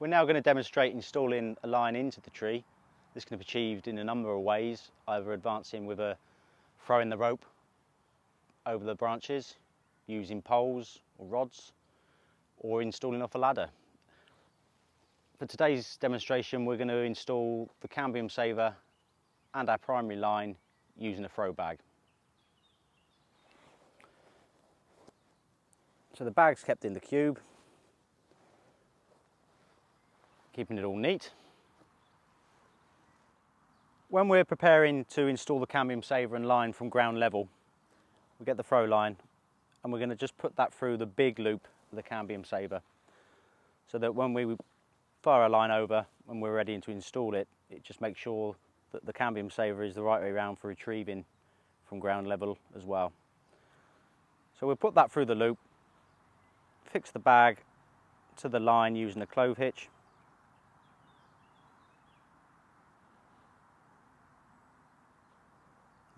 We're now going to demonstrate installing a line into the tree. This can be achieved in a number of ways, either advancing with throwing the rope over the branches, using poles or rods, or installing off a ladder. For today's demonstration, we're going to install the Cambium saver and our primary line using a throw bag. So the bag's kept in the cube, keeping it all neat. When we're preparing to install the Cambium saver and line from ground level, we get the throw line and we're going to just put that through the big loop of the Cambium saver, so that when we fire a line over and we're ready to install it, it just makes sure that the Cambium saver is the right way around for retrieving from ground level as well. So we'll put that through the loop, fix the bag to the line using a clove hitch.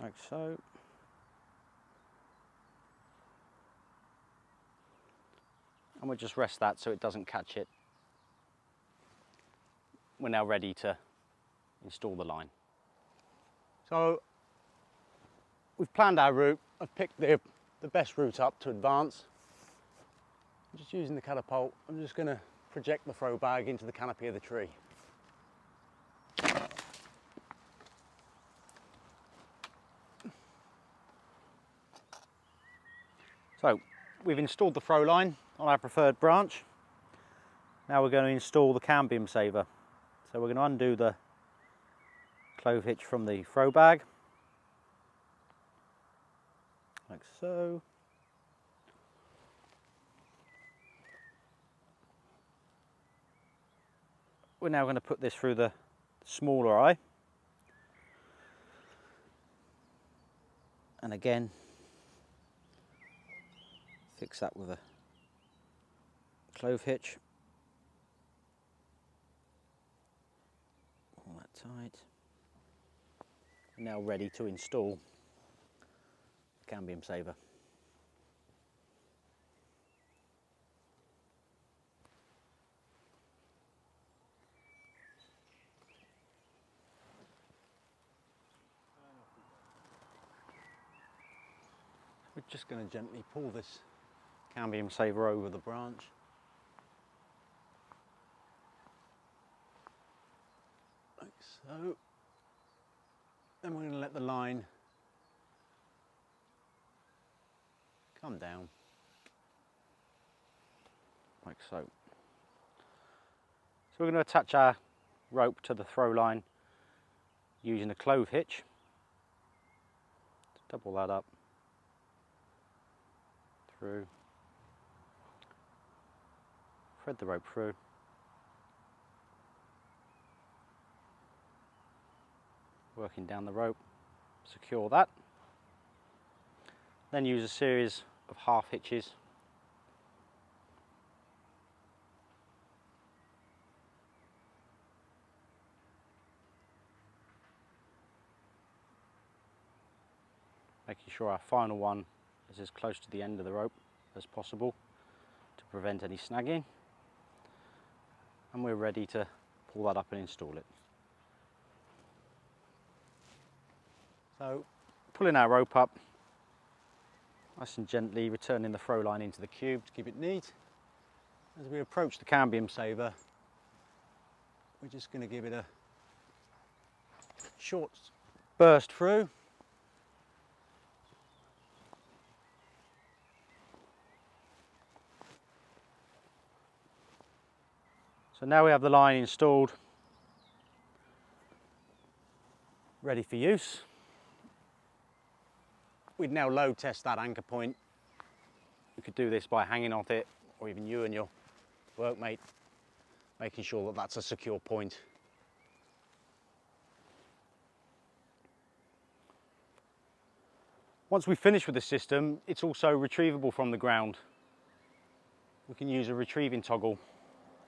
Like so. And we'll just rest that so it doesn't catch it. We're now ready to install the line. So we've planned our route. I've picked the best route up to advance. I'm just using the catapult. I'm just going to project the throw bag into the canopy of the tree. So we've installed the throw line on our preferred branch. Now we're going to install the Cambium saver. So we're going to undo the clove hitch from the throw bag, like so. We're now going to put this through the smaller eye, and again fix that with a clove hitch. All that tight. Now ready to install the Cambium saver. We're just going to gently pull this Cambium saver over the branch. Like so. Then we're going to let the line come down, like so. So we're going to attach our rope to the throw line using a clove hitch. Double that up, through, thread the rope through, working down the rope, secure that, then use a series of half hitches making sure our final one is as close to the end of the rope as possible to prevent any snagging, and we're ready to pull that up and install it. So pulling our rope up, nice and gently returning the throw line into the cube to keep it neat. As we approach the Cambium saver, we're just going to give it a short burst through. So now we have the line installed, ready for use. We'd now load test that anchor point. You could do this by hanging off it, or even you and your workmate, making sure that that's a secure point. Once we finish with the system, it's also retrievable from the ground. We can use a retrieving toggle,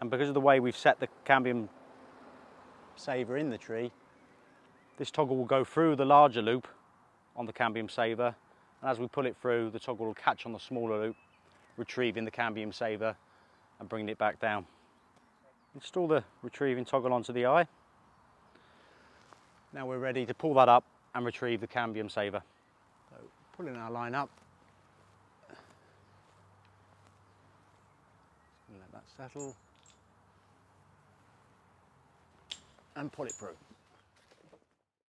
and because of the way we've set the Cambium saver in the tree, this toggle will go through the larger loop on the Cambium saver, and as we pull it through, the toggle will catch on the smaller loop, retrieving the Cambium saver and bringing it back down. Install the retrieving toggle onto the eye. Now we're ready to pull that up and retrieve the Cambium saver. So pulling our line up. Let that settle. And pull it through.